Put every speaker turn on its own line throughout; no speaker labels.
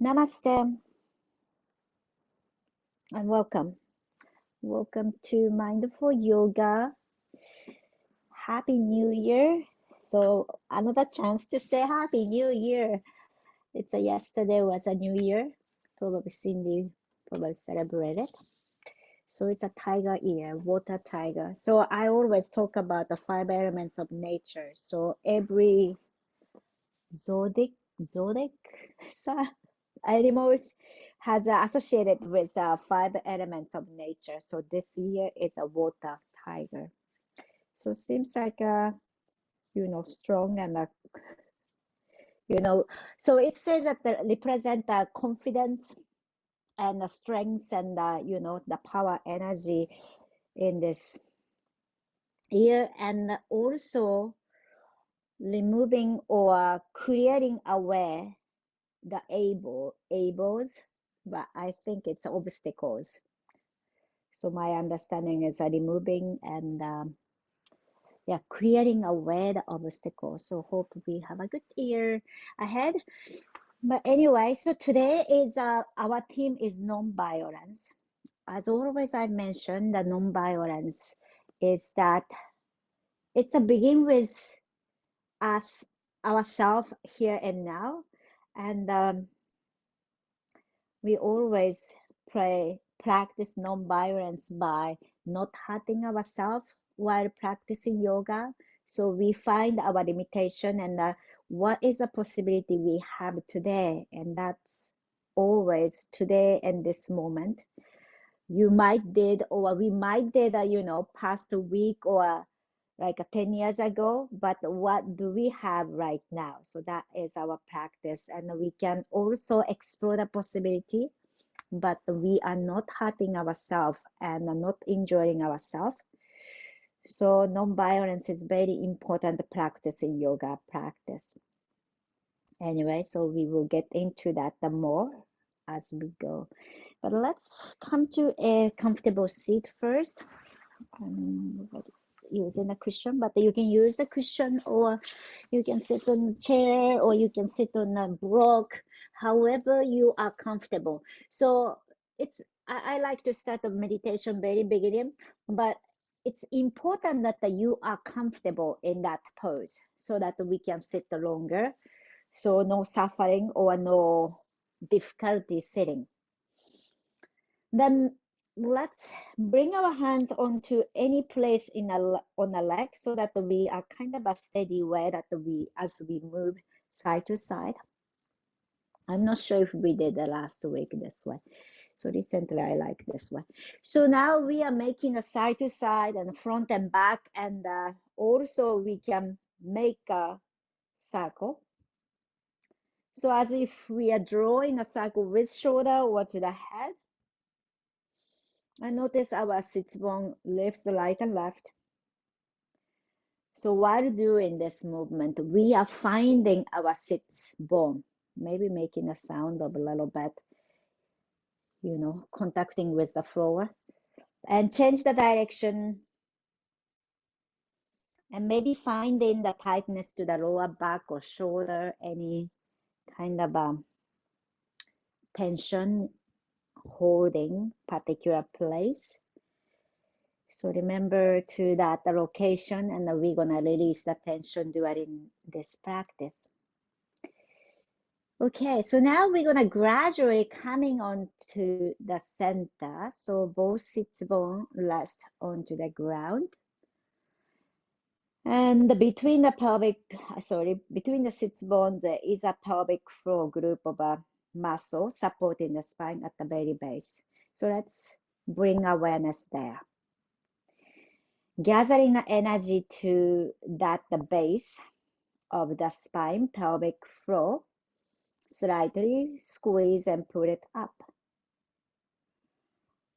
Namaste and welcome. Welcome to Mindful Yoga. Happy New Year. So another chance to say Happy New Year. It's a yesterday was a New Year. Probably Cindy probably celebrated. So it's a tiger year, water tiger. So I always talk about the five elements of nature. So every zodiac animals has associated with five elements of nature. So this year is a water tiger. So seems like strong and you know. So it says that they represent confidence and the strength and the power energy in this year, and also removing or creating aware the ables, but I think it's obstacles. So my understanding is removing and creating aware the obstacles. So hope we have a good year ahead. But anyway, so today is our theme is non-violence. As always, I mentioned the non-violence is that it's a begin with us ourselves here and now, and we always practice non-violence by not hurting ourselves while practicing yoga. So we find our limitation and what is a possibility we have today, and that's always today and this moment. You might did or we might did past week or like 10 years ago, but what do we have right now? So that is our practice, and we can also explore the possibility, but we are not hurting ourselves and not injuring ourselves. So non-violence is very important practice in yoga practice. Anyway, so we will get into that the more as we go. But let's come to a comfortable seat first. Using a cushion, but you can use a cushion or you can sit on a chair or you can sit on a block, however you are comfortable. So I like to start the meditation very beginning, but it's important that you are comfortable in that pose so that we can sit longer. So no suffering or no difficulty sitting. Then let's bring our hands onto any place on a leg so that we are kind of a steady way that as we move side to side. I'm not sure if we did the last week this way. So recently I like this way. So now we are making a side to side and front and back, and also we can make a circle. So as if we are drawing a circle with shoulder or to the head. And notice our sits bone lifts right and left. So while doing this movement, we are finding our sits bone, maybe making a sound of a little bit, contacting with the floor, and change the direction, and maybe finding the tightness to the lower back or shoulder, any kind of tension holding particular place. So remember to that location, and we're gonna release the tension during this practice. Okay, so now we're gonna gradually coming on to the center. So both sits bone rest onto the ground. And between the sits bones there is a pelvic floor group of muscle supporting the spine at the very base. So let's bring awareness there. Gathering energy to the base of the spine, pelvic floor, slightly squeeze and pull it up.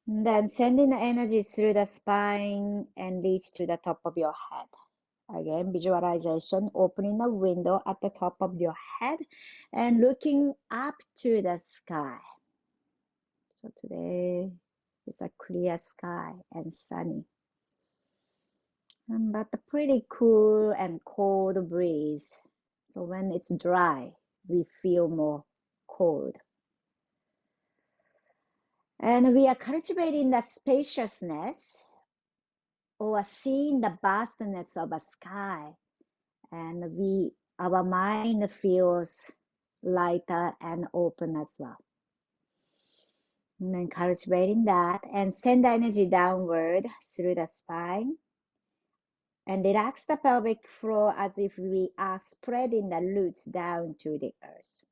Then sending the energy through the spine and reach to the top of your head. Again, visualization, opening a window at the top of your head and looking up to the sky. So today is a clear sky and sunny. But a pretty cool and cold breeze. So when it's dry, we feel more cold. And we are cultivating the spaciousness or seeing the vastness of a sky. And our mind feels lighter and open as well. And then cultivating that and send the energy downward through the spine and relax the pelvic floor as if we are spreading the roots down to the earth.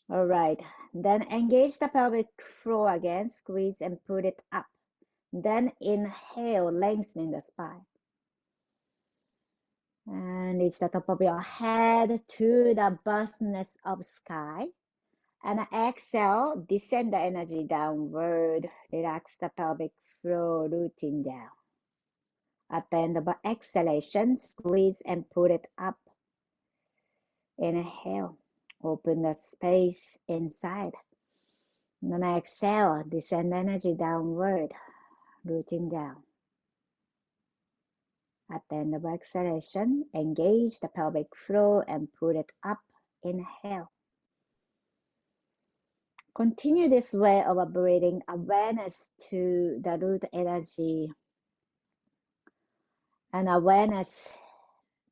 All right, then engage the pelvic floor again, squeeze and put it up. Then inhale, lengthening the spine. And reach the top of your head to the vastness of sky. And exhale, descend the energy downward. Relax the pelvic floor, rooting down. At the end of the exhalation, squeeze and put it up. Inhale, open the space inside. And then exhale, descend the energy downward, rooting down. At the end of exhalation, engage the pelvic floor and put it up. Inhale. Continue this way of breathing awareness to the root energy and awareness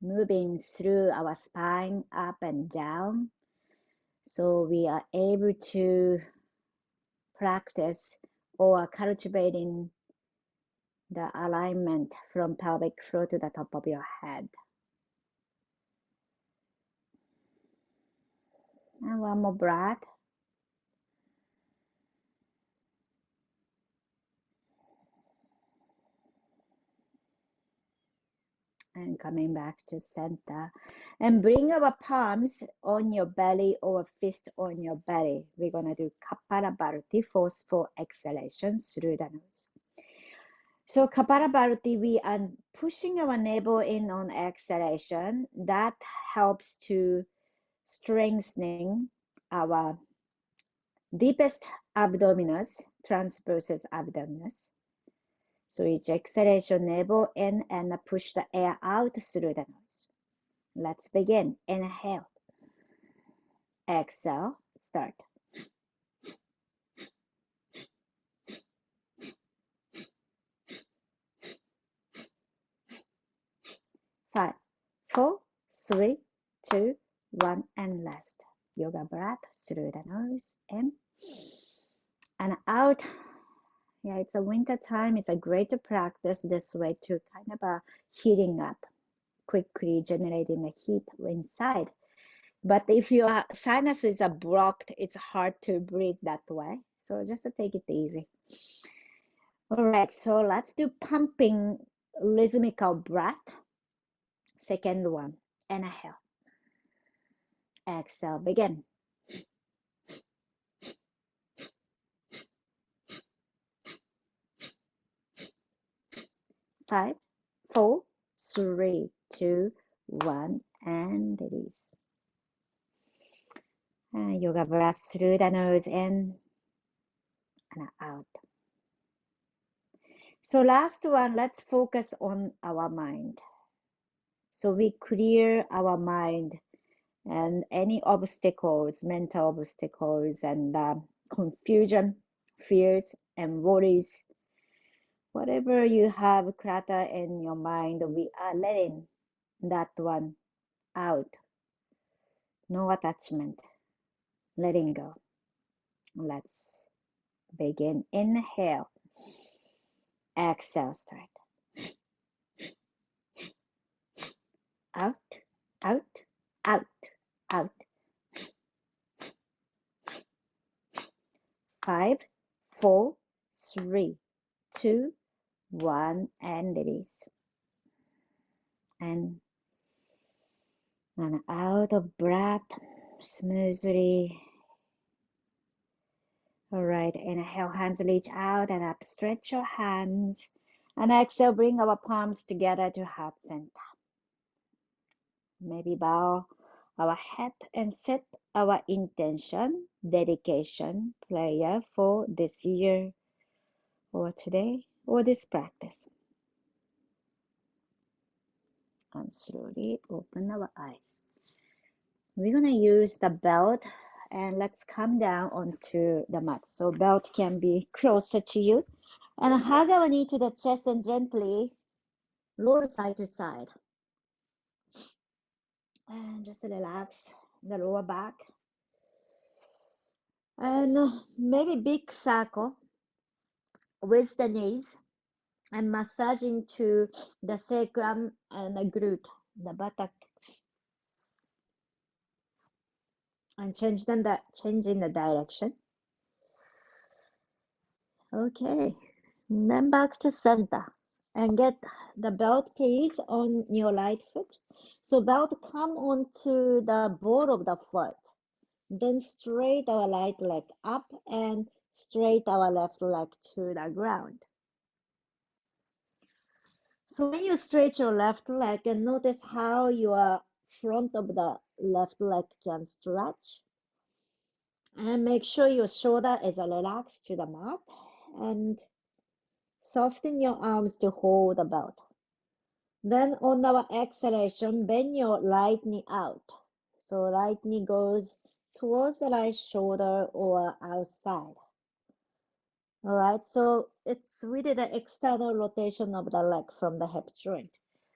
moving through our spine up and down, so we are able to practice or cultivating the alignment from pelvic floor to the top of your head. And one more breath. And coming back to center. And bring our palms on your belly or fist on your belly. We're going to do Kapalabharati, forceful exhalation through the nose. So Kapalabharati, we are pushing our navel in on exhalation. That helps to strengthening our deepest abdominis, transversus abdominis. So each exhalation, navel in and push the air out through the nose. Let's begin. Inhale. Exhale. Start. Five, four, three, two, one, and last. Yoga breath through the nose. In and out. Yeah, it's a winter time. It's a great to practice this way to kind of heating up, quickly generating the heat inside. But if your sinuses are blocked, it's hard to breathe that way. So just take it easy. All right, so let's do pumping rhythmical breath. Second one, inhale. Exhale, begin. Five, four, three, two, one, and release. And yoga breath through the nose in and out. So last one, let's focus on our mind. So we clear our mind and any obstacles, mental obstacles and confusion, fears and worries. Whatever you have clutter in your mind, we are letting that one out. No attachment, letting go. Let's begin. Inhale. Exhale, start. Out, out, out, out. 5, 4, 3, 2, 1, and release. And out of breath smoothly. All right, inhale, hands reach out and up, stretch your hands. And exhale, bring our palms together to heart center. Maybe bow our head and set our intention, dedication, prayer for this year or today or this practice. And slowly open our eyes. We're going to use the belt and let's come down onto the mat. So belt can be closer to you. And hug our knee to the chest and gently roll side to side. And just relax the lower back. And maybe big circle with the knees and massage into the sacrum and the glute, the buttock. And changing the direction. Okay, then back to center and get the belt please on your right foot. So belt come onto the ball of the foot. Then straight our right leg up and straight our left leg to the ground. So when you stretch your left leg and notice how your front of the left leg can stretch. And make sure your shoulder is relaxed to the mat and soften your arms to hold the belt. Then on our exhalation, bend your right knee out. So right knee goes towards the right shoulder or outside. All right, so it's really the external rotation of the leg from the hip joint.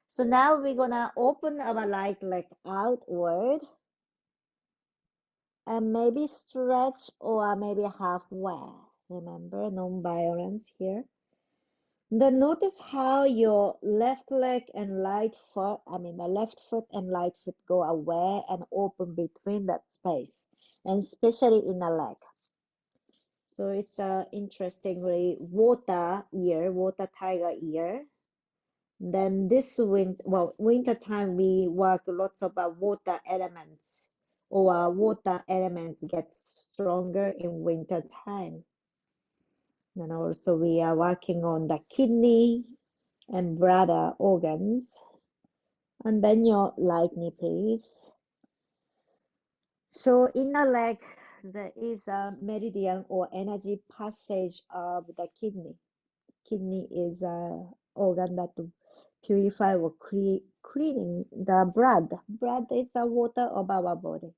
So now we're gonna open our right leg outward and maybe stretch or maybe halfway. Remember, non-violence here. Then notice how your left leg and right foot, the left foot and right foot go away and open between that space, and especially in the leg. So it's a interestingly water tiger ear. Then this winter time we work lots of water elements, or water elements get stronger in winter time. And also we are working on the kidney and bladder organs. And bend your right knee, please. So in the leg, there is a meridian or energy passage of the kidney. Kidney is an organ that purify or cleaning the blood. Blood is the water of our body.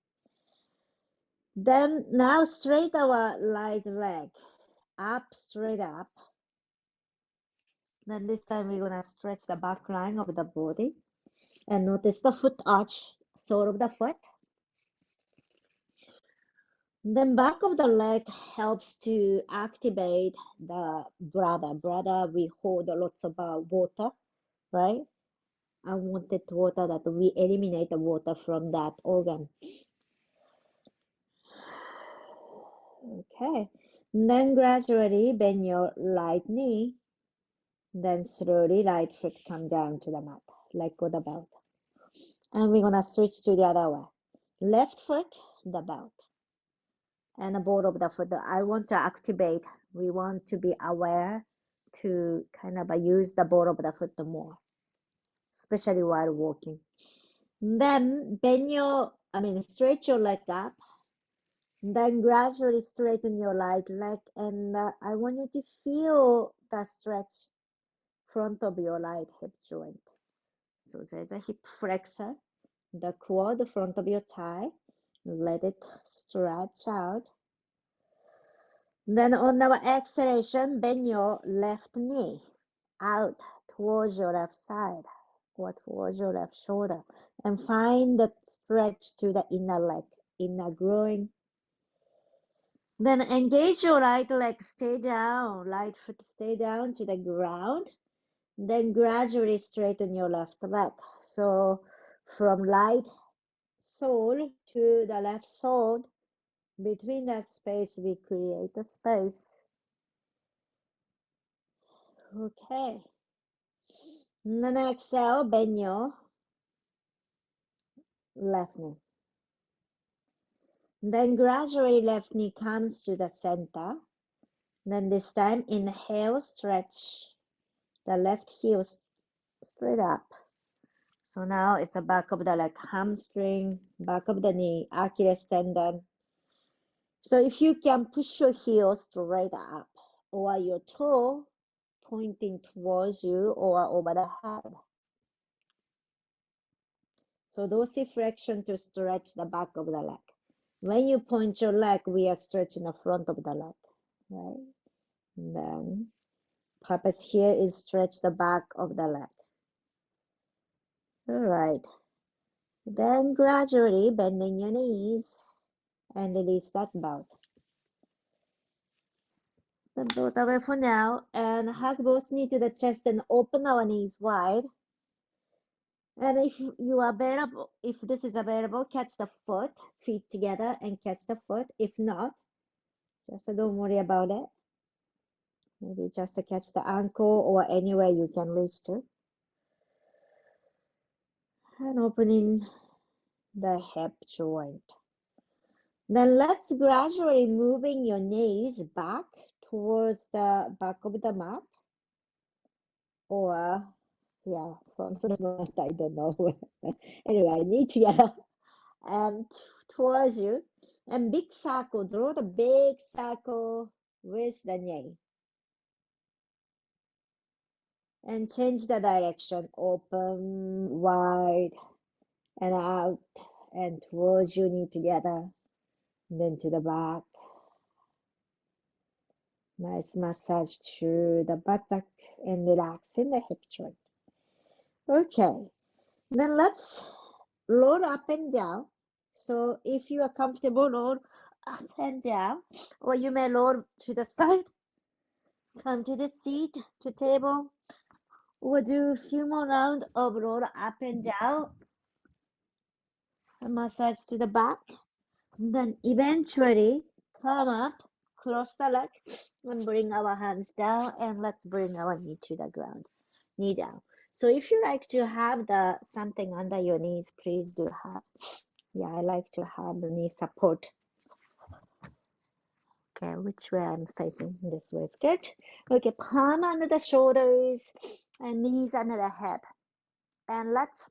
Then now straight our right leg up, straight up. Then this time we're gonna stretch the back line of the body and notice the foot arch, sole of the foot. Then back of the leg helps to activate the bladder. Bladder, we hold lots of water, right? Unwanted water that we eliminate the water from that organ. Okay, and then gradually bend your right knee. Then slowly right foot come down to the mat, like with the belt. And we're gonna switch to the other way. Left foot, the belt. And the ball of the foot. I want to activate. We want to be aware to kind of use the ball of the foot more, especially while walking. Then stretch your leg up. Then gradually straighten your right leg, and I want you to feel the stretch front of your right hip joint. So there's a hip flexor, the quad, the front of your thigh. Let it stretch out. Then on our exhalation, bend your left knee out towards your left side or towards your left shoulder, and find the stretch to the inner leg, inner groin. Then engage your right leg, stay down, right foot stay down to the ground. Then gradually straighten your left leg. So from right sole to the left sole, between that space, we create a space. Okay. And then exhale, bend your left knee. Then gradually left knee comes to the center. Then this time inhale, stretch the left heel straight up. So now it's the back of the leg, hamstring, back of the knee, Achilles tendon. So if you can push your heel straight up or your toe pointing towards you or over the head. So dorsiflexion to stretch the back of the leg. When you point your leg, we are stretching the front of the leg, right? And then purpose here is stretch the back of the leg. All right. Then gradually bending your knees and release that belt. Then both away for now and hug both knees to the chest and open our knees wide. And if you are available, if this is available, catch the feet together and catch the foot. If not, just don't worry about it. Maybe just to catch the ankle or anywhere you can reach to. And opening the hip joint. Then let's gradually moving your knees back towards the back of the mat. Or, yeah, front of the mat, I don't know. Anyway, knee together and towards you. And big circle, draw the big circle with the knee. And change the direction, open, wide, and out, and towards your knee together, and then to the back. Nice massage to the buttock and relax in the hip joint. Okay, then let's roll up and down. So if you are comfortable, roll up and down, or you may roll to the side, come to the seat, to table, or do a few more rounds of roll up and down, and massage to the back. And then eventually come up, cross the leg, and bring our hands down, and let's bring our knee to the ground, knee down. So if you like to have the something under your knees, please do have. Yeah, I like to have the knee support. Okay, which way I'm facing? This way is good. Okay, palm under the shoulders and knees under the hip. And let's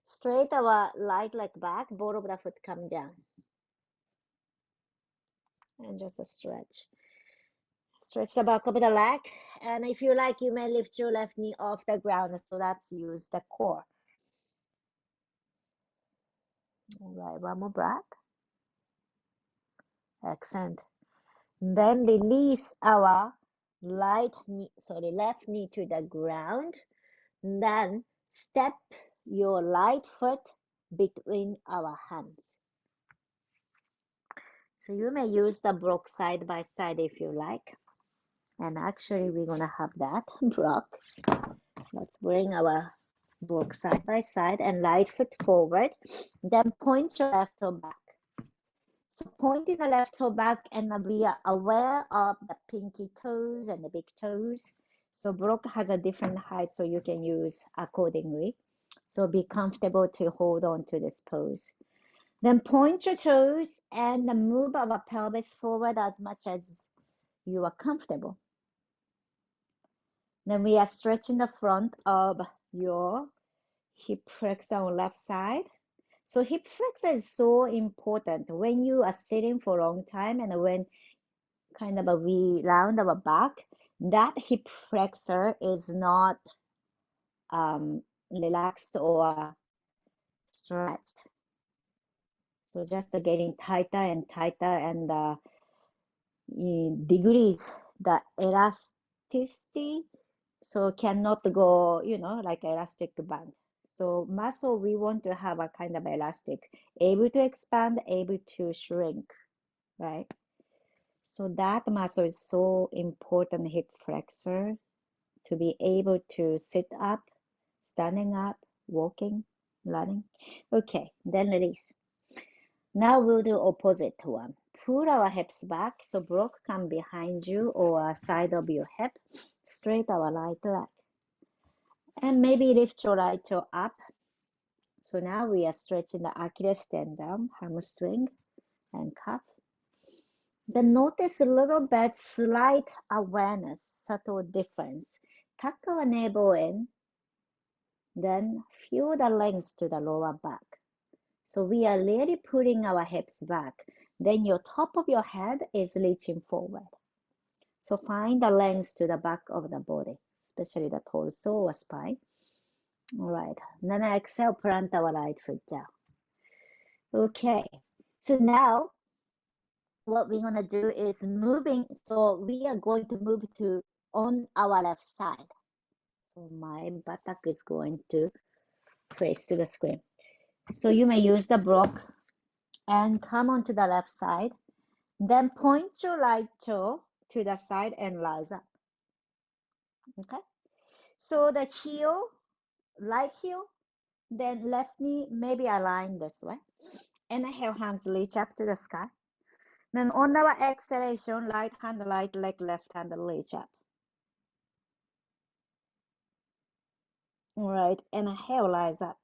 straight our right leg back, ball of the foot come down. And just a stretch. Stretch the back of the leg. And if you like, you may lift your left knee off the ground. So let's use the core. All right, one more breath. Excellent. Then release our left knee to the ground. Then step your right foot between our hands. So you may use the block side by side if you like. And actually, we're going to have that block. Let's bring our block side by side and right foot forward. Then point your left toe back. So pointing the left toe back, and we are aware of the pinky toes and the big toes. So block has a different height, so you can use accordingly. So be comfortable to hold on to this pose. Then point your toes and move our pelvis forward as much as you are comfortable. Then we are stretching the front of your hip flexor on left side. So hip flexor is so important when you are sitting for a long time, and when kind of we round our back, that hip flexor is not relaxed or stretched. So just getting tighter and tighter, and degrees the elasticity, so cannot go, like elastic band. So muscle, we want to have a kind of elastic, able to expand, able to shrink, right? So that muscle is so important, hip flexor, to be able to sit up, standing up, walking, running. Okay, then release. Now we'll do opposite one. Pull our hips back, so block come behind you or side of your hip, straight our right leg. And maybe lift your right toe up. So now we are stretching the Achilles tendon, hamstring, and calf. Then notice a little bit slight awareness, subtle difference. Tuck our navel in, then feel the length to the lower back. So we are really pulling our hips back. Then your top of your head is reaching forward. So find the length to the back of the body, especially the torso or spine. All right, then exhale, plant our right foot down. Okay, So now what we're going to do is moving. So we are going to move to on our left side. So my buttock is going to face to the screen. So you may use the block and come onto the left side. Then point your right toe to the side and rise up. Okay. So the heel, right heel, then left knee maybe align this way. Inhale, hands reach up to the sky. Then on our exhalation, right hand, right leg, left hand reach up. All right, inhale, rise up.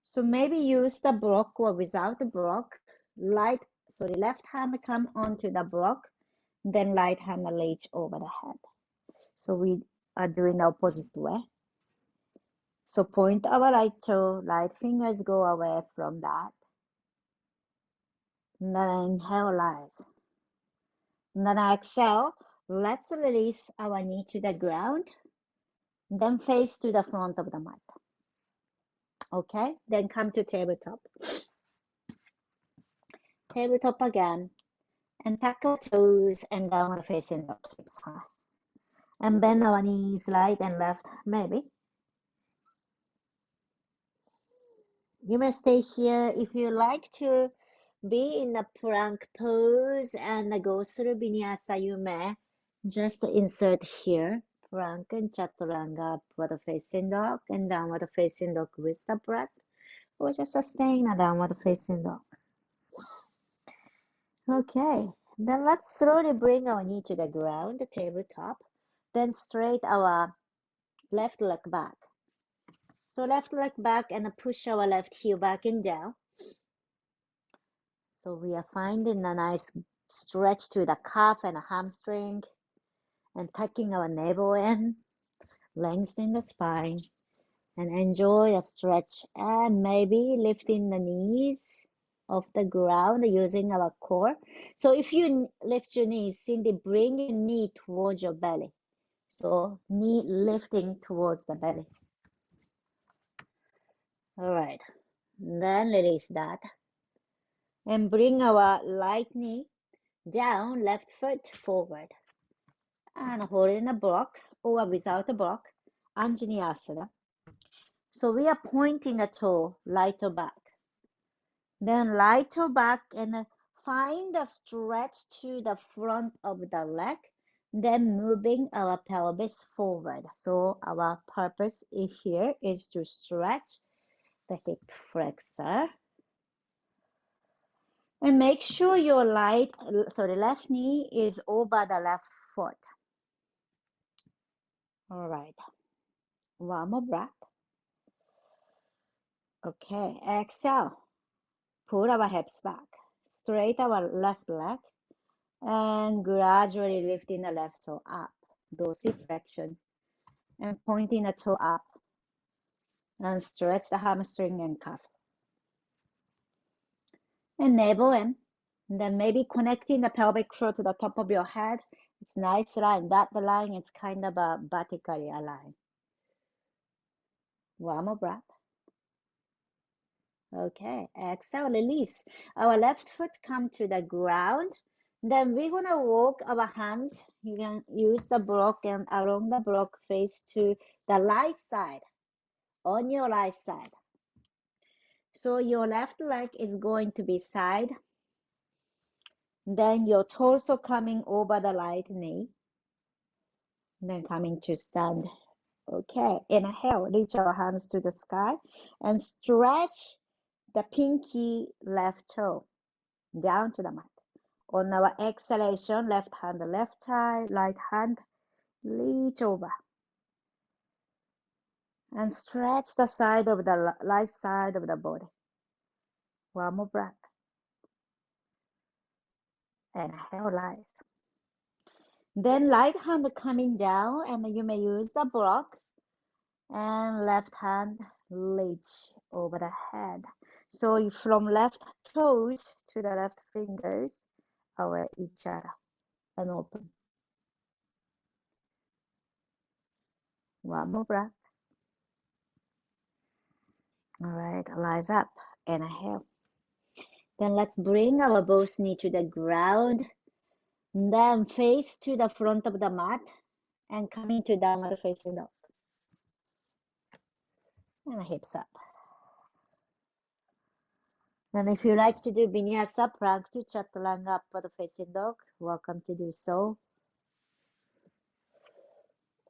So maybe use the block or without the block. Left hand come onto the block, then right hand reach over the head. So we are doing the opposite way. So point our right toe, right fingers go away from that. And then inhale, rise. And then exhale, let's release our knee to the ground, then face to the front of the mat. Okay, then come to tabletop. Tabletop again, and tuck our toes and downward facing dog, hips high. And bend our knees right and left, maybe. You may stay here if you like to be in a plank pose and go through vinyasa. You may just insert here, plank and chaturanga, upward facing dog and downward facing dog with the breath, or just staying a downward facing dog. Okay, then let's slowly bring our knee to the ground, the tabletop, then straight our left leg back. So left leg back and push our left heel back and down. So we are finding a nice stretch to the calf and hamstring and tucking our navel in, lengthening the spine, and enjoy a stretch and maybe lifting the knees off the ground using our core. So if you lift your knees, simply bring your knee towards your belly. So knee lifting towards the belly. All right, then release that. And bring our right knee down, left foot forward. And hold in a block or without a block, Anjaneyasana. So we are pointing the toe, right toe back. Then right toe back and find a stretch to the front of the leg. Then moving our pelvis forward. So our purpose here is to stretch the hip flexor. And make sure your left knee is over the left foot. All right. One more breath. Okay, exhale. Pull our hips back. Straight our left leg. And gradually lifting the left toe up. Dorsiflexion. And pointing the toe up. And stretch the hamstring and calf. And navel in. And then maybe connecting the pelvic floor to the top of your head. It's nice line. That the line is kind of a vertically aligned. One more breath. Okay, exhale, release. Our left foot come to the ground. Then we're gonna walk our hands. You can use the block and along the block face to the right side, on your right side. So your left leg is going to be side. Then your torso coming over the right knee. Then coming to stand. Okay, inhale, reach our hands to the sky and stretch the pinky left toe down to the mat. On our exhalation, left hand, left thigh, right hand, reach over. And stretch the side of the right side of the body. One more breath. Inhale, rise. Then right hand coming down, and you may use the block. And left hand reach over the head. So from left toes to the left fingers, our each other, and open. One more breath. All right, rise up, inhale. Then let's bring our both knee to the ground. Then face to the front of the mat and coming to downward facing dog. And hips up. And if you like to do vinyasa, plank to chaturanga upward facing dog, welcome to do so.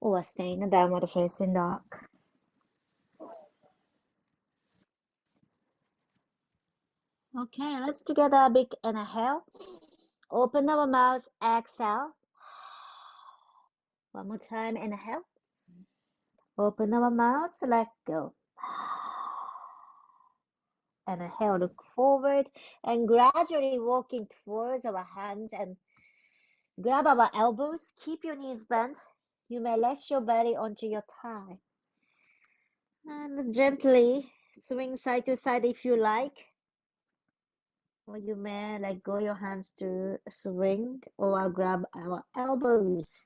Or stay in the downward facing dog. Okay, let's together a big inhale. Open our mouths, exhale. One more time, inhale. Open our mouths, let go. Inhale, look forward and gradually walking towards our hands and grab our elbows. Keep your knees bent. You may rest your belly onto your thigh. And gently swing side to side if you like. Or you may let go your hands to swing or grab our elbows.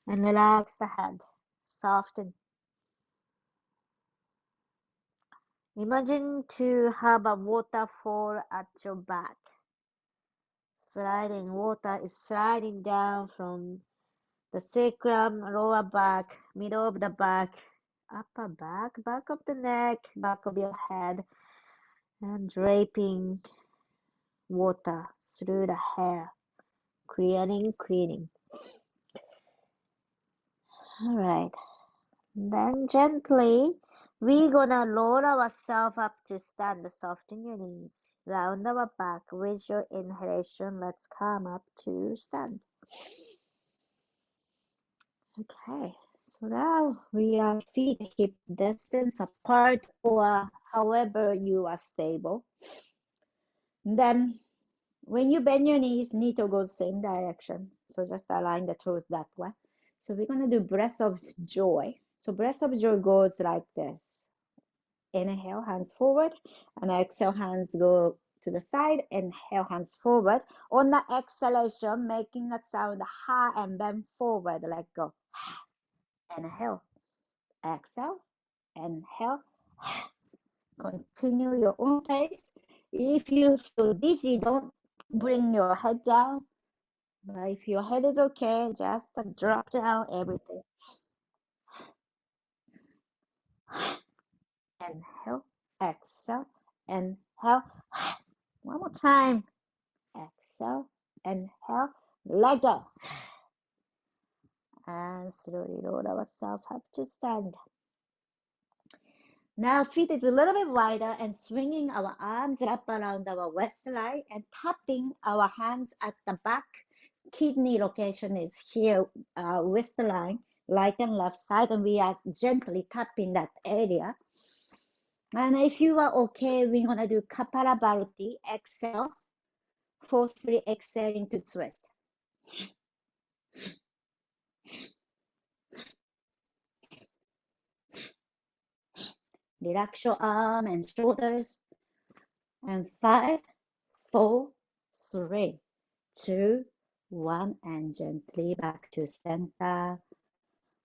And relax the head. Soften. Imagine to have a waterfall at your back. Sliding water is sliding down from the sacrum, lower back, middle of the back, upper back, back of the neck, back of your head, and draping water through the hair, cleaning. All right. Then gently, we're gonna roll ourselves up to stand. Soften your knees. Round our back. With your inhalation, let's come up to stand. Okay, so now we are feet hip distance apart or however you are stable. Then when you bend your knees, knee to go same direction. So just align the toes that way. So we're gonna do breath of joy. So breath of joy goes like this. Inhale, hands forward, and exhale, hands go to the side. Inhale, hands forward. On the exhalation, making that sound ha and bend forward, let go. Inhale, exhale, inhale. Continue your own pace. If you feel dizzy, don't bring your head down. But if your head is okay, just drop down everything. Inhale, exhale, inhale. One more time. Exhale, inhale, let go. And slowly roll ourselves up to stand. Now feet is a little bit wider and swinging our arms up around our waistline and tapping our hands at the back. Kidney location is here, waistline, right and left side, and we are gently tapping that area. And if you are okay, we're gonna do Kapalabharati. Exhale, forcefully exhale into twist. Relax your arm and shoulders. And 5, 4, 3, 2, 1, and gently back to center.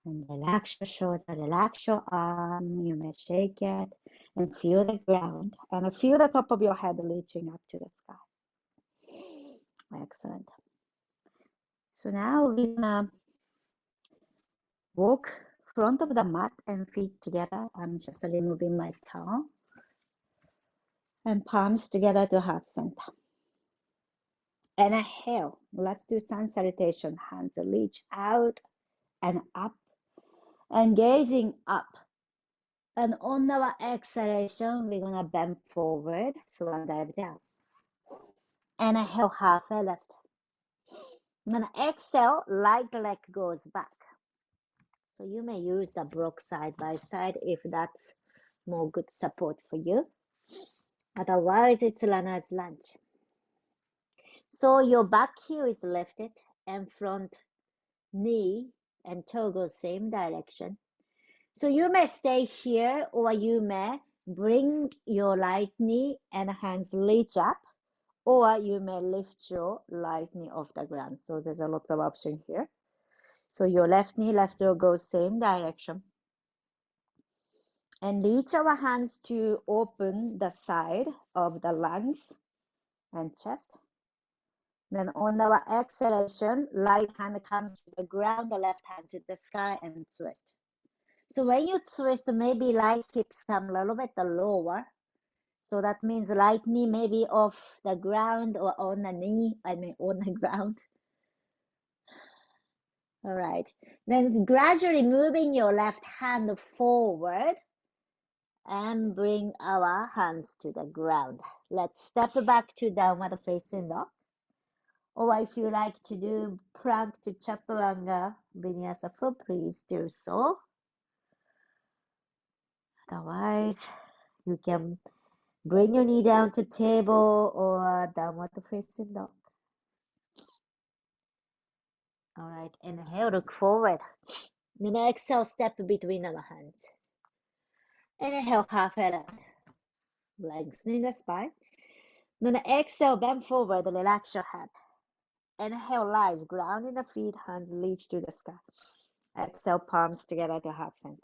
And relax your shoulder, relax your arm. You may shake it and feel the ground and feel the top of your head reaching up to the sky. Excellent. So now we're gonna walk front of the mat and feet together. I'm just removing my tongue and palms together to heart center. Inhale. Let's do sun salutation. Hands reach out and up and gazing up. And on our exhalation, we're gonna bend forward, swan dive down. Inhale, half a lift. And exhale, right leg goes back. So you may use the block side by side if that's more good support for you. Otherwise, it's runner's lunge. So your back heel is lifted and front knee and toe goes same direction. So you may stay here or you may bring your right knee and hands reach up, or you may lift your right knee off the ground. So there's a lot of option here. So your left knee, left toe goes same direction. And reach our hands to open the side of the lungs and chest. Then on our exhalation, right hand comes to the ground, the left hand to the sky and twist. So when you twist, maybe right hips come a little bit lower. So that means right knee maybe off the ground or on the knee, on the ground. All right. Then gradually moving your left hand forward and bring our hands to the ground. Let's step back to downward facing dog. Or if you like to do plank to chaturanga vinyasa, please do so. Otherwise, you can bring your knee down to table or downward facing dog. All right, inhale, look forward. Then exhale, step between our hands. Inhale, half head up, lengthening the spine. Then exhale, bend forward, relax your head. Inhale, rise, grounding the feet, hands reach to the sky. Exhale, palms together to heart center.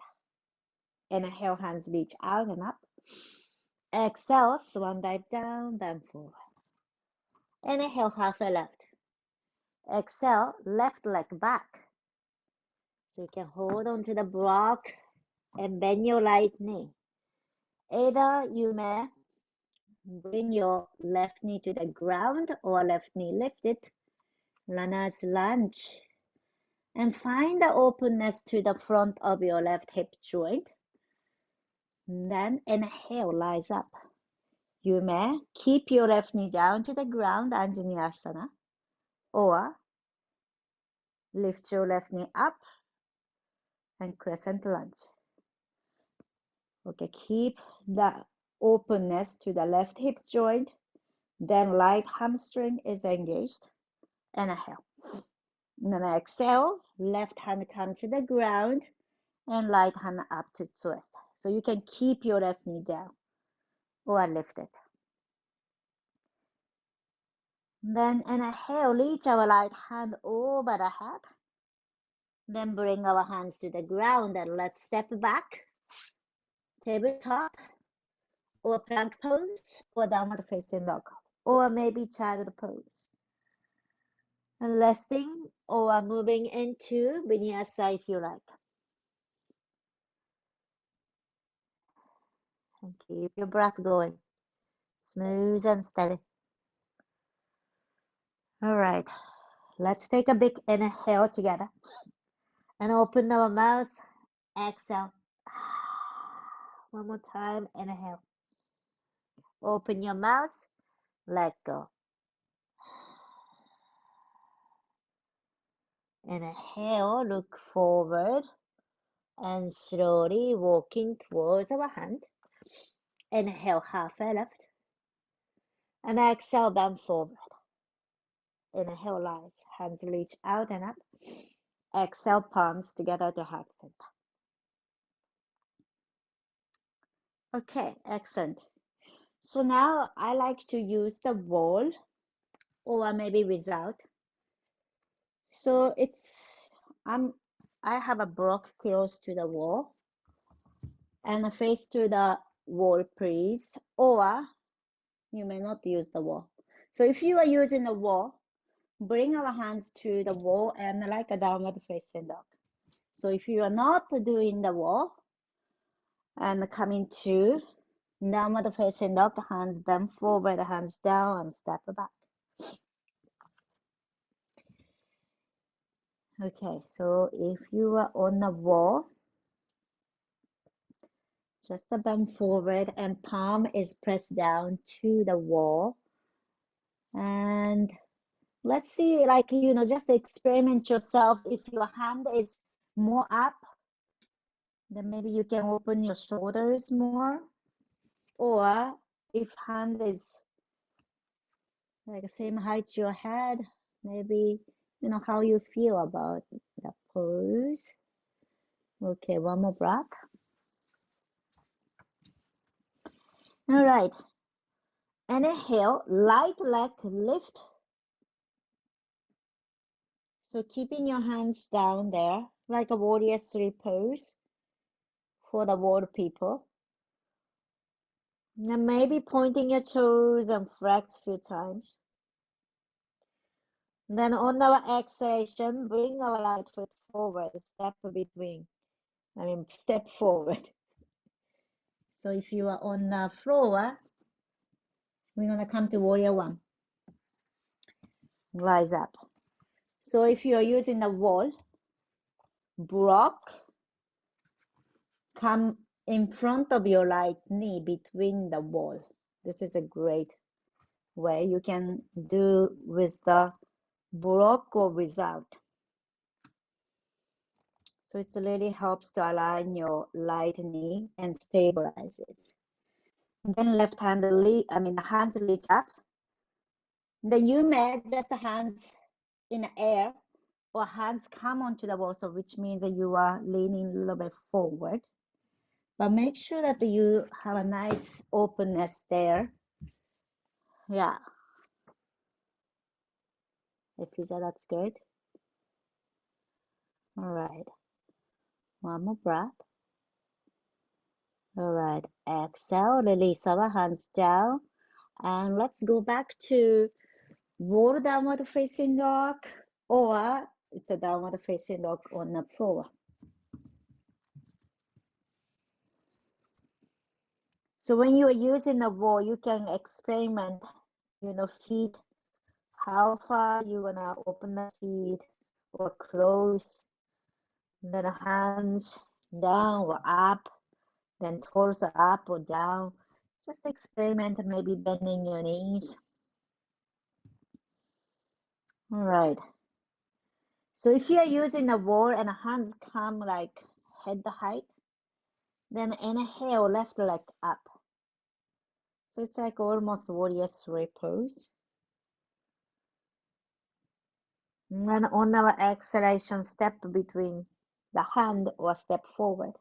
Inhale, hands reach out and up. Exhale, swan dive down, bend forward. Inhale, halfway left. Exhale, left leg back. So you can hold on to the block and bend your right knee. Either you may bring your left knee to the ground or left knee lifted, runner's lunge. And find the openness to the front of your left hip joint. Then inhale, rise up. You may keep your left knee down to the ground, Anjaneyasana, or lift your left knee up and crescent lunge. Okay, keep the openness to the left hip joint, then right hamstring is engaged. Inhale. And then exhale, left hand come to the ground and right hand up to twist. So you can keep your left knee down or lift it. Then inhale, reach our right hand over the head. Then bring our hands to the ground and let's step back. Tabletop or plank pose or downward facing dog or maybe child pose. And resting or moving into vinyasa if you like. And keep your breath going. Smooth and steady. All right. Let's take a big inhale together. And open our mouth. Exhale. One more time. Inhale. Open your mouth. Let go. Inhale. Look forward. And slowly walking towards our hand. Inhale. Halfway left. And exhale. Bend forward. Inhale, rise. Hands reach out and up. Exhale, palms together to heart center. Okay, excellent. So now I like to use the wall or maybe without. So I have a block close to the wall and face to the wall, please. Or you may not use the wall. So if you are using the wall, bring our hands to the wall and like a downward facing dog. So if you are not doing the wall and coming to downward facing dog, hands bend forward, hands down and step back. Okay, so if you are on the wall, just bend forward and palm is pressed down to the wall. And let's see, like, just experiment yourself. If your hand is more up, then maybe you can open your shoulders more. Or if hand is like the same height to your head, maybe, how you feel about the pose. Okay, one more breath. All right. Inhale, right leg lift. So keeping your hands down there, like a warrior three pose for the wall people. Then maybe pointing your toes and flex a few times. Then on our exhalation, bring our right foot forward, step forward. So if you are on the floor, we're gonna come to warrior one. Rise up. So if you are using the wall, block, come in front of your right knee between the wall. This is a great way you can do with the block or without. So it really helps to align your right knee and stabilize it. Then left hand, hands reach up. Then you may just hands in the air or hands come onto the wall, so which means that you are leaning a little bit forward. But make sure that you have a nice openness there. Yeah. If you say that's good. All right. One more breath. All right. Exhale, release our hands down. And let's go back to wall downward facing dog, or it's a downward facing dog on the floor. So when you are using the wall, you can experiment, feet, how far you wanna open the feet or close, then hands down or up, then torso up or down. Just experiment, maybe bending your knees. All right. So if you are using the wall and hands come like head height, then inhale, left leg up. So it's like almost warrior three pose. And then on our exhalation, step between the hand or step forward.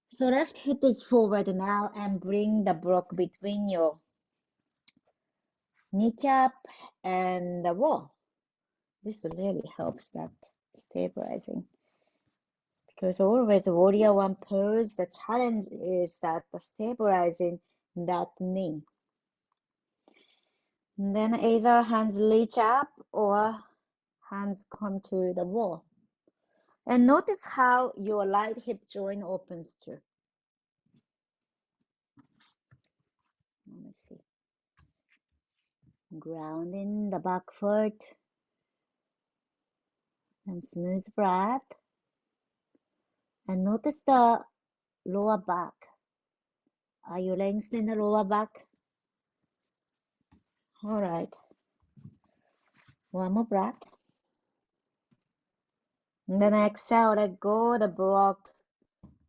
So left hip is forward now and bring the block between your kneecap and the wall. This really helps that stabilizing. Because always warrior one pose, the challenge is that the stabilizing that knee. And then either hands reach up or hands come to the wall. And notice how your right hip joint opens too. Let me see. Grounding the back foot. And smooth breath. And notice the lower back. Are you lengthening the lower back? All right. One more breath. And then exhale, let go the block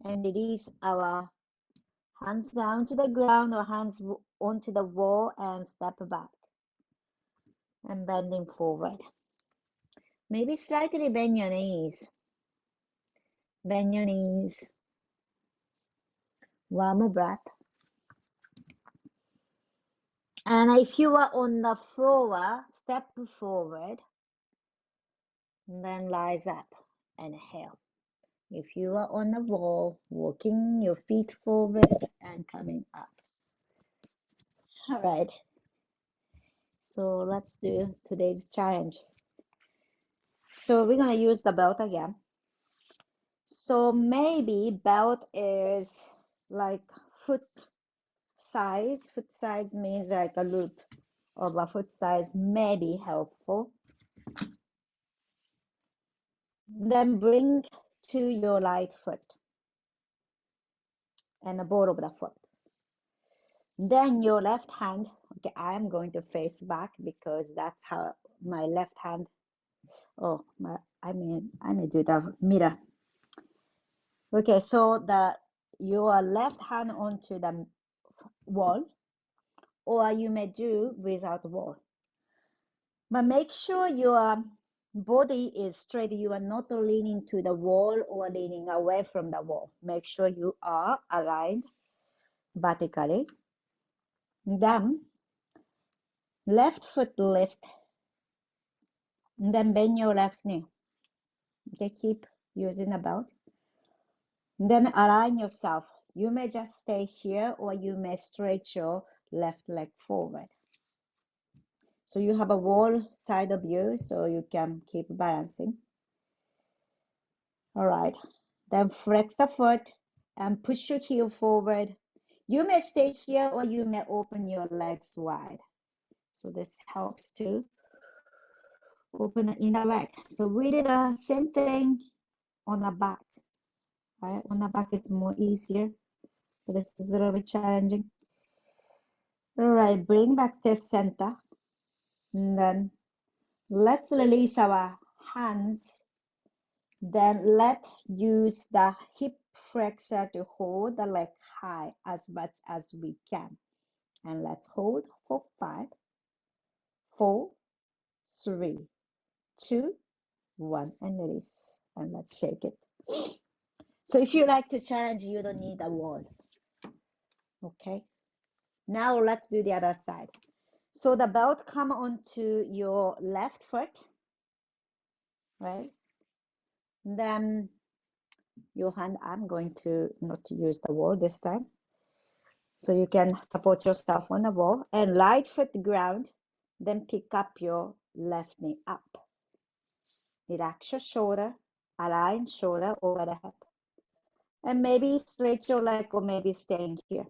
and release our hands down to the ground or hands onto the wall and step back. And bending forward. Maybe slightly bend your knees. Bend your knees. One more breath. And if you are on the floor, step forward. And then rise up. Inhale. If you are on the wall, walking your feet forward and coming up. All right. So let's do today's challenge. So we're going to use the belt again. So maybe belt is like foot size. Foot size means like a loop of a foot size may be helpful. Then bring to your right foot and the ball of the foot. Then your left hand, okay, I am going to face back because that's how my left hand, I may do the mirror. Okay, so your left hand onto the wall, or you may do without wall. But make sure your body is straight. You are not leaning to the wall or leaning away from the wall. Make sure you are aligned vertically. Then left foot lift. And then bend your left knee. Okay, keep using the belt. Then align yourself. You may just stay here, or you may stretch your left leg forward. So you have a wall side of you, so you can keep balancing. All right. Then flex the foot and push your heel forward. You may stay here, or you may open your legs wide. So this helps to open the inner leg. So we did the same thing on the back. Right? On the back it's more easier, but this is a little bit challenging. All right, bring back to center. And then let's release our hands. Then let's use the hip flexor to hold the leg high as much as we can. And let's hold for 5, 4, 3, 2, 1, and release. And let's shake it. So if you like to challenge, you don't need a wall. Okay. Now let's do the other side. So the belt come onto your left foot, right? Then your hand, I'm going to not use the wall this time. So you can support yourself on the wall and right foot ground, then pick up your left knee up. Relax your shoulder, align shoulder over the hip. And maybe stretch your leg, or maybe staying here.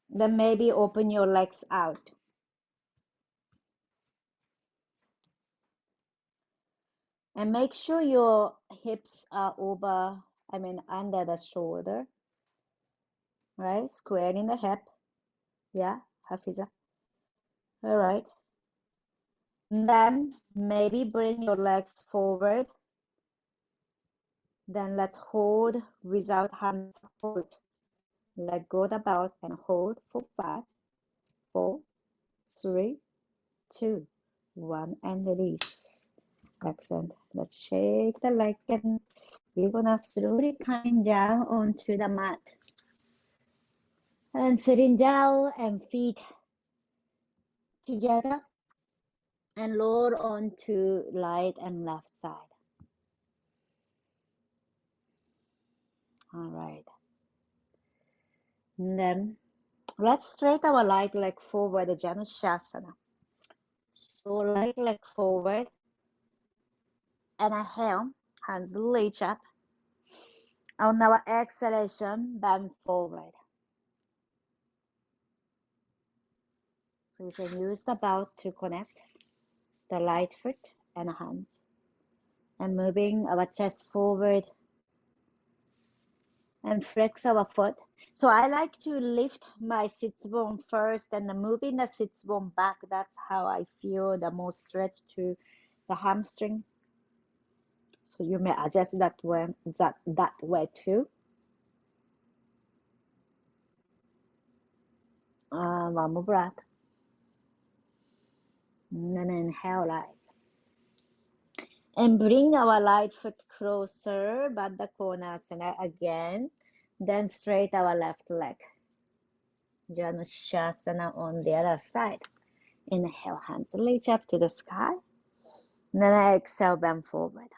Then maybe open your legs out. And make sure your hips are under the shoulder, right? Squaring the hip. Yeah, Hafiza. All right. And then maybe bring your legs forward. Then let's hold without hand support. Let go the belt and hold for 5, 4, 3, 2, 1, and release. Excellent. Let's shake the leg, and we're gonna slowly coming down onto the mat. And sitting down and feet together and lower onto right and left side. All right. And then let's straighten our right leg forward, the Janushasana. So right leg forward, and inhale, hands reach up. On our exhalation, bend forward. So you can use the belt to connect the right foot and hands. And moving our chest forward and flex our foot. So I like to lift my sits bone first and then moving the sits bone back. That's how I feel the most stretch to the hamstring. So you may adjust that way too. One more breath. And then inhale, rise. And bring our right foot closer, Baddha Konasana again. Then straight our left leg. Janushasana on the other side. Inhale, hands reach up to the sky. Then exhale, bend forward.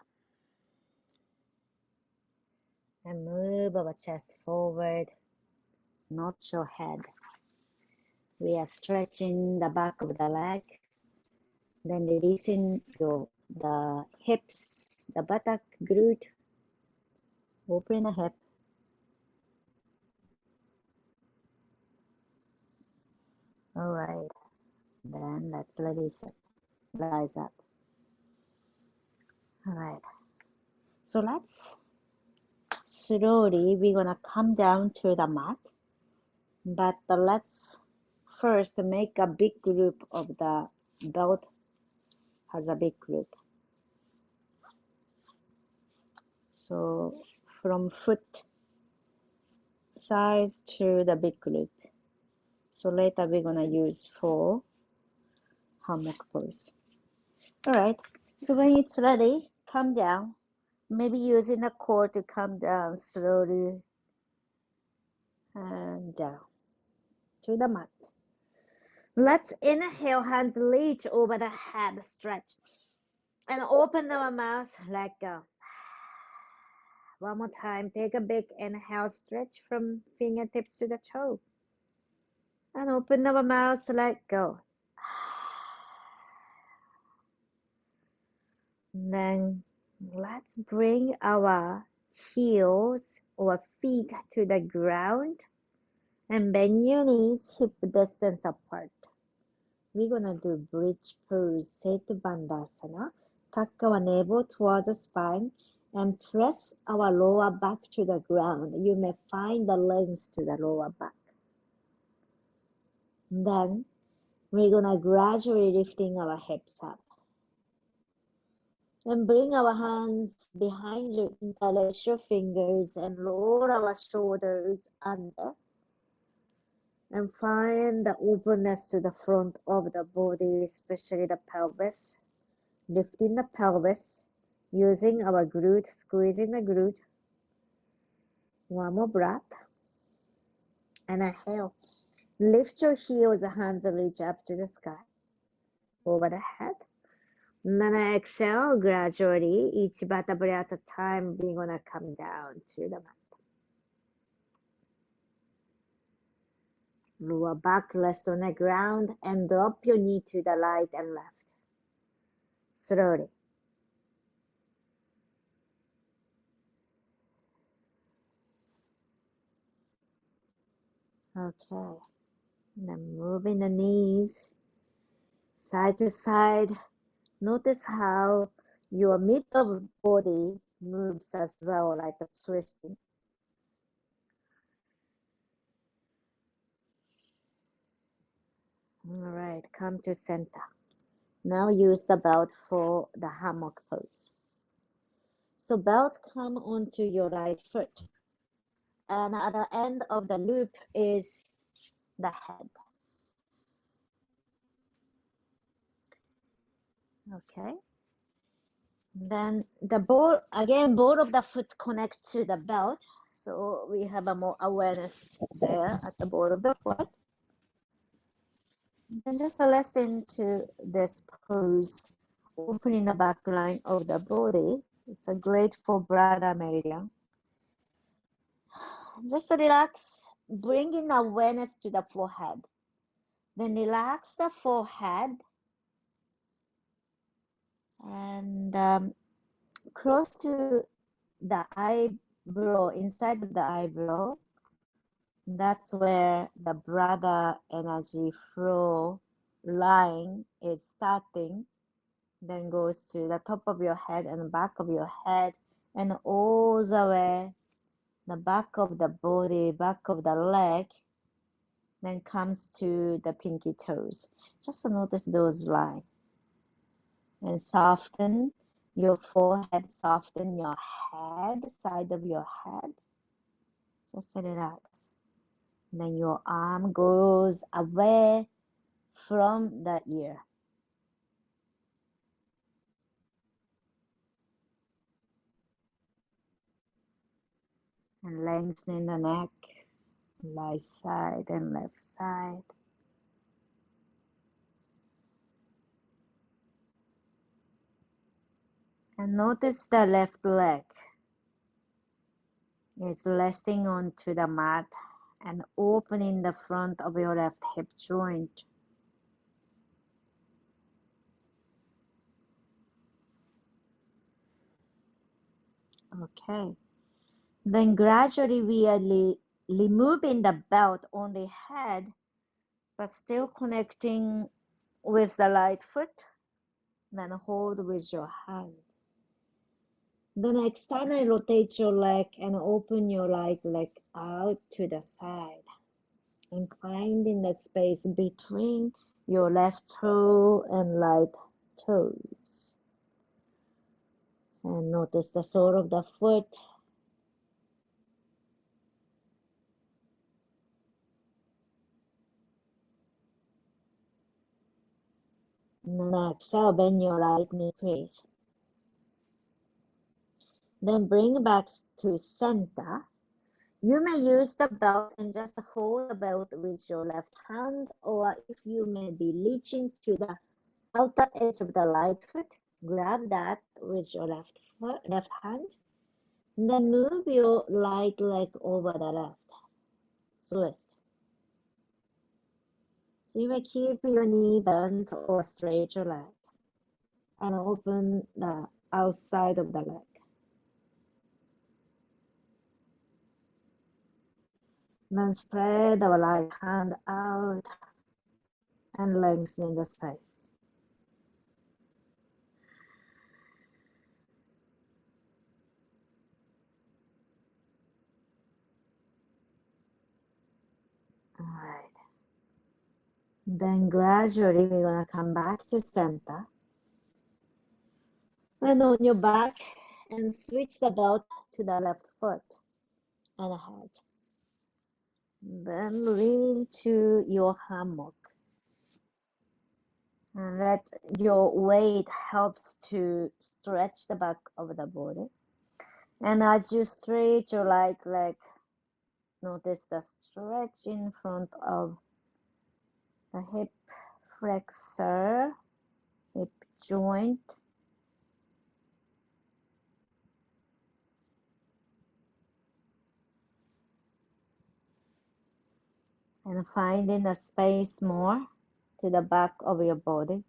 And move our chest forward, not your head. We are stretching the back of the leg. Then releasing the hips, the buttock, glute. Open the hip. All right. Then let's release it. Rise up. All right. So let's slowly, we're gonna come down to the mat. But let's first make a big group of the belt has a big group. So from foot size to the big group. So later we're gonna use for hammock pose. All right. So when it's ready, come down. Maybe using the core to come down slowly and down to the mat. Let's inhale, hands reach over the head, stretch. And open our mouth, let go. One more time. Take a big inhale. Stretch from fingertips to the toe. And open our mouths. Let go. Then let's bring our heels or feet to the ground and bend your knees hip distance apart. We're gonna do bridge pose, Setu Bandhasana. Tuck our navel towards the spine and press our lower back to the ground. You may find the length to the lower back. Then we're gonna gradually lifting our hips up. And bring our hands behind you, interlace your fingers and lower our shoulders under. And find the openness to the front of the body, especially the pelvis. Lifting the pelvis, using our glute, squeezing the glute. One more breath. And exhale. Lift your heels, hands reach up to the sky, over the head. And then I exhale gradually, each vertebrae at a time, we're gonna come down to the mat. Lower back, rest on the ground, and drop your knee to the right and left. Slowly. Okay. Then moving the knees side to side. Notice how your mid of body moves as well, like a twisting. All right, come to center. Now use the belt for the hammock pose. So belt come onto your right foot. And at the end of the loop is the head. Okay. Then the ball, again, ball of the foot connect to the belt. So we have a more awareness there at the ball of the foot. Then just rest into this pose, opening the back line of the body. It's a great for bladder meridian. Just relax, bringing awareness to the forehead. Then relax the forehead and close to the eyebrow, inside of the eyebrow. That's where the bladder energy flow line is starting. Then goes to the top of your head and back of your head and all the way the back of the body, back of the leg, then comes to the pinky toes. Just notice those lines and soften your forehead, soften your head, side of your head. Just relax. Then your arm goes away from the ear. And lengthening the neck, right side and left side. And notice the left leg is resting onto the mat and opening the front of your left hip joint. Okay. Then gradually we are removing the belt on the head, but still connecting with the right foot. Then hold with your hand. Then externally rotate your leg and open your right leg out to the side. And finding the space between your left toe and right toes. And notice the sole of the foot. Now exhale, bend your right knee, please. Then bring back to center. You may use the belt and just hold the belt with your left hand, or if you may be reaching to the outer edge of the right foot, grab that with your left hand Then move your right leg over the left. Twist. So you may keep your knee bent or straight your leg and open the outside of the leg. Then spread the right hand out and lengthen the space. All right. Then gradually we're gonna come back to center. And on your back and switch the belt to the left foot and head. Then lean to your hammock. And let your weight helps to stretch the back of the body. And as you stretch your right leg, notice the stretch in front of the hip flexor, hip joint. And finding a space more to the back of your body.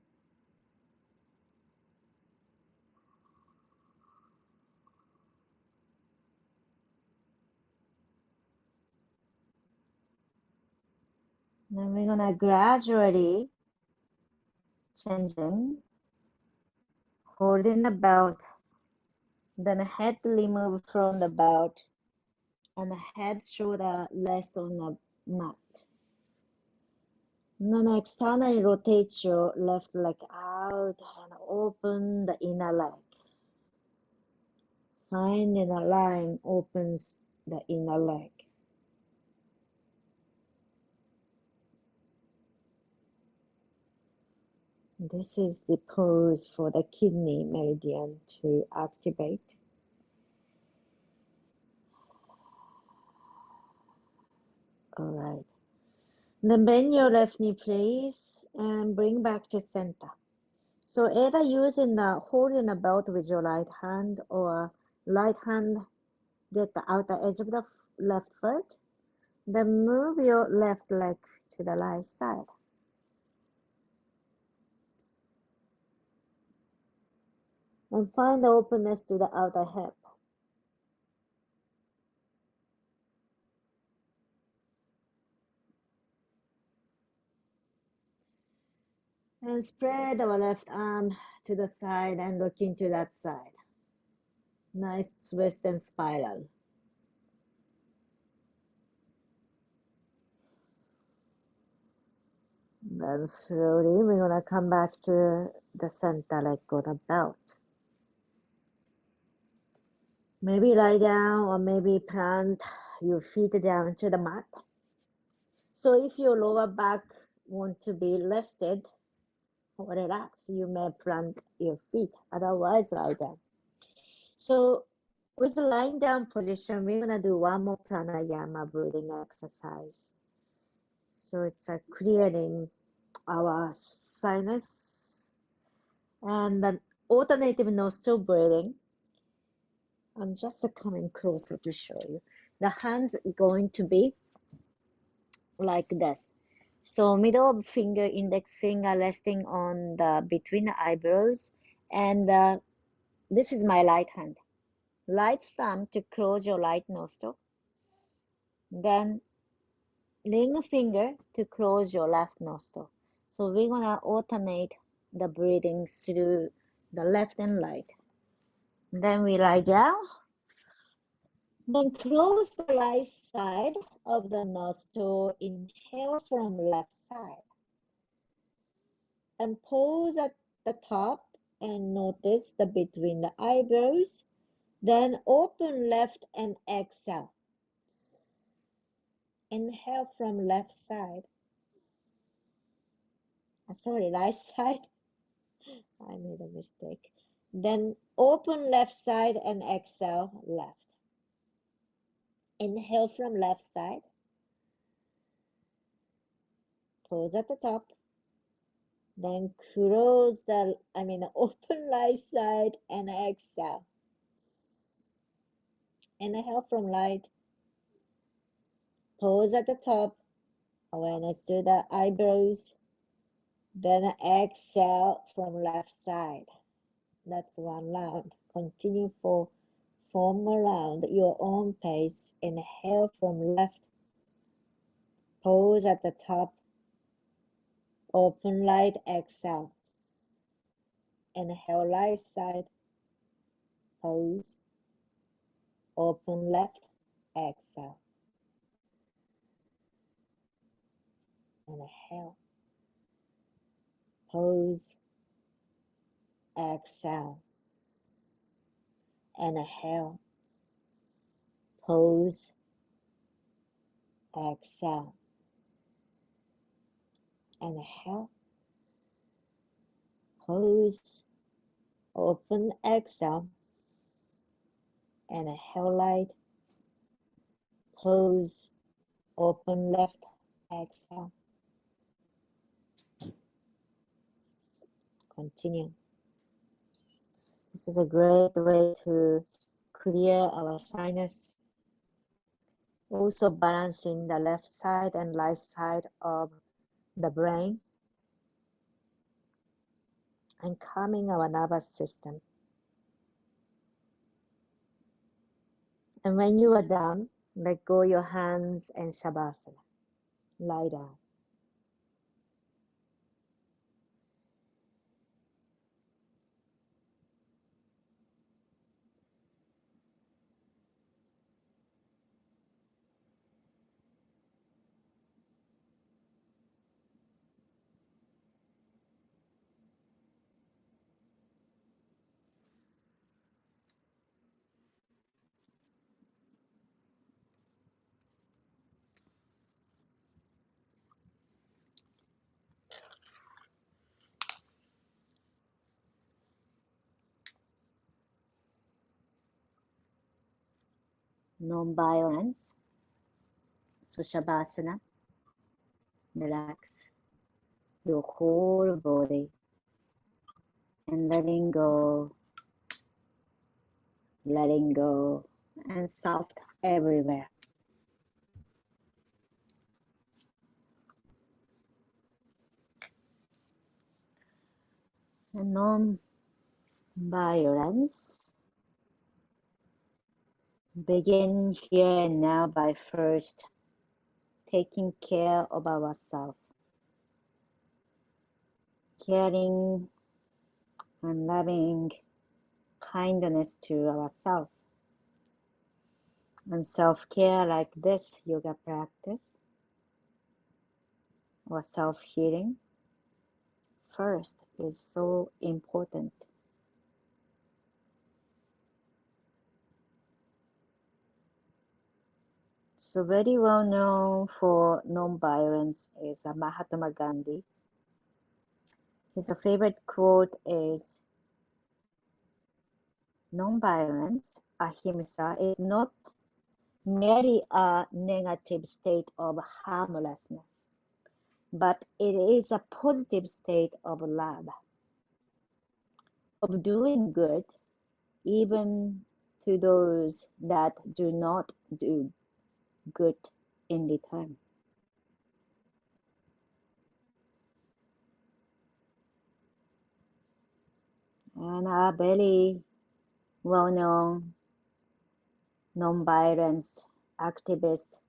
Then we're gonna gradually changing, holding the belt, then head remove from the belt, and head shoulder rest on the mat. Then externally rotate your left leg out and open the inner leg. Finding a line opens the inner leg. This is the pose for the kidney meridian to activate. All right. Then bend your left knee, please, and bring back to center. So either using the holding the belt with your right hand or right hand get the outer edge of the left foot. Then move your left leg to the right side. And find the openness to the outer hip. And spread our left arm to the side and look into that side. Nice twist and spiral. Then slowly we're gonna come back to the center, let go the belt. Maybe lie down or maybe plant your feet down to the mat. So if your lower back want to be rested or relaxed, you may plant your feet, otherwise lie down. So with the lying down position, we're gonna do one more pranayama breathing exercise. So it's a clearing our sinus and then alternative nostril breathing. I'm just coming closer to show you. The hands going to be like this. So middle finger, index finger resting on the between the eyebrows, and this is my right hand. Right thumb to close your right nostril. Then ring finger to close your left nostril. So we're gonna alternate the breathing through the left and right. Then we lie down. Then close the right side of the nostril. Inhale from left side. And pause at the top and notice the between the eyebrows. Then open left and exhale. Inhale from left side. Sorry, right side. I made a mistake. Then open left side and exhale left. Inhale from left side. Pause at the top. Then close open right side and exhale. Inhale from right. Pause at the top. Awareness to the eyebrows. Then exhale from left side. That's one round. Continue for 4 more rounds at your own pace. Inhale from left. Pause at the top. Open right, exhale. Inhale right side. Pause. Open left, exhale. Inhale. Pause. Exhale. Inhale. Pause. Exhale. Inhale. Pause. Open, exhale. Inhale right. Pause. Open left, exhale. Continue. This is a great way to clear our sinus. Also balancing the left side and right side of the brain and calming our nervous system. And when you are done, let go your hands and Shavasana. Lie down. Non-violence. So Shavasana. Relax your whole body and letting go, and soft everywhere. And non-violence. Begin here and now by first taking care of ourselves, caring and loving kindness to ourselves. And self-care like this yoga practice or self-healing first is so important. So very well known for non-violence is Mahatma Gandhi. His favorite quote is, "Non-violence, Ahimsa, is not merely a negative state of harmlessness, but it is a positive state of love, of doing good, even to those that do not do good in return." And a very well-known non-violence activist,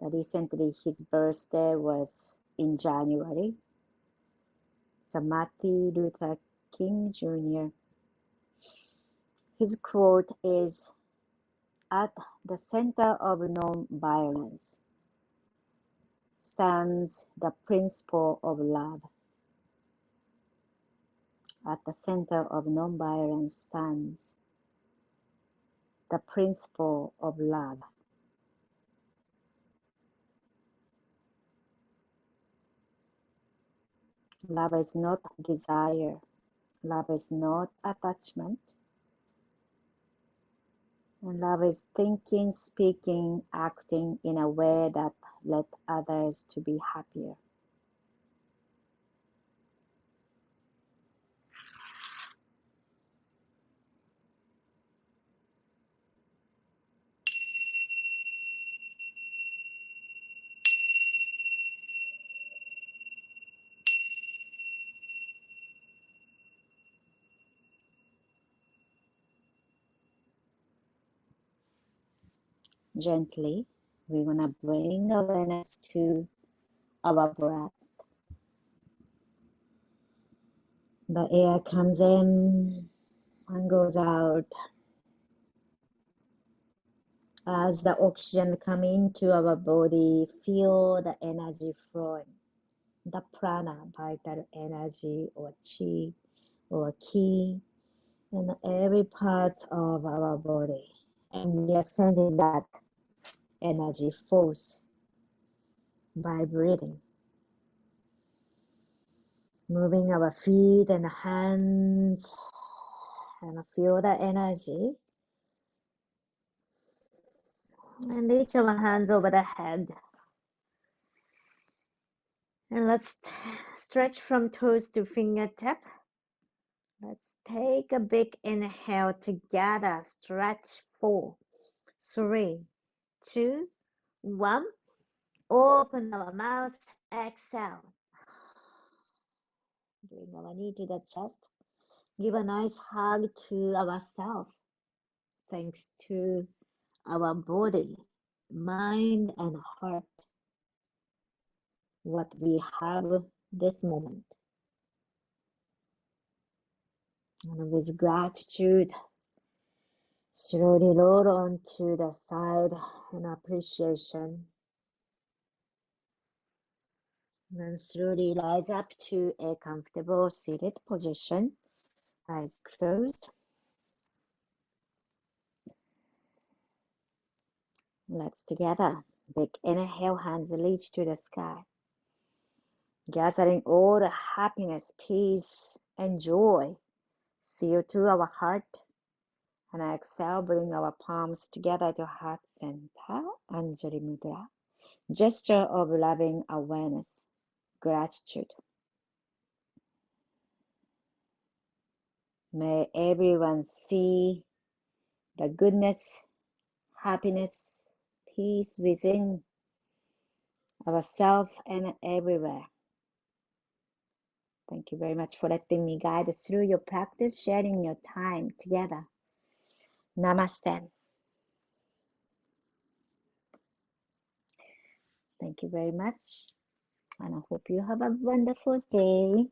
that recently his birthday was in January, so Martin Luther King Jr. His quote is, "At the center of non-violence stands the principle of love." At the center of non-violence stands the principle of love. Love is not desire. Love is not attachment. And love is thinking, speaking, acting in a way that let others to be happier. Gently, we're gonna bring awareness to our breath. The air comes in and goes out. As the oxygen comes into our body, feel the energy flowing. The prana, vital energy or chi or ki in every part of our body. And we are sending that energy force by breathing. Moving our feet and hands and feel the energy. And reach our hands over the head. And let's stretch from toes to fingertip. Let's take a big inhale together. Stretch 4, 3, 2, 1. Open our mouth. Exhale. Bring our knee to the chest. Give a nice hug to ourselves. Thanks to our body, mind, and heart. What we have this moment. And with gratitude, slowly roll onto the side in appreciation. Then slowly rise up to a comfortable seated position, eyes closed. Legs together. Big inhale, hands reach to the sky. Gathering all the happiness, peace, and joy. Seal to our heart. And exhale, bring our palms together to heart center, Anjali Mudra. Gesture of loving awareness, gratitude. May everyone see the goodness, happiness, peace within ourselves and everywhere. Thank you very much for letting me guide through your practice, sharing your time together. Namaste. Thank you very much, and I hope you have a wonderful day.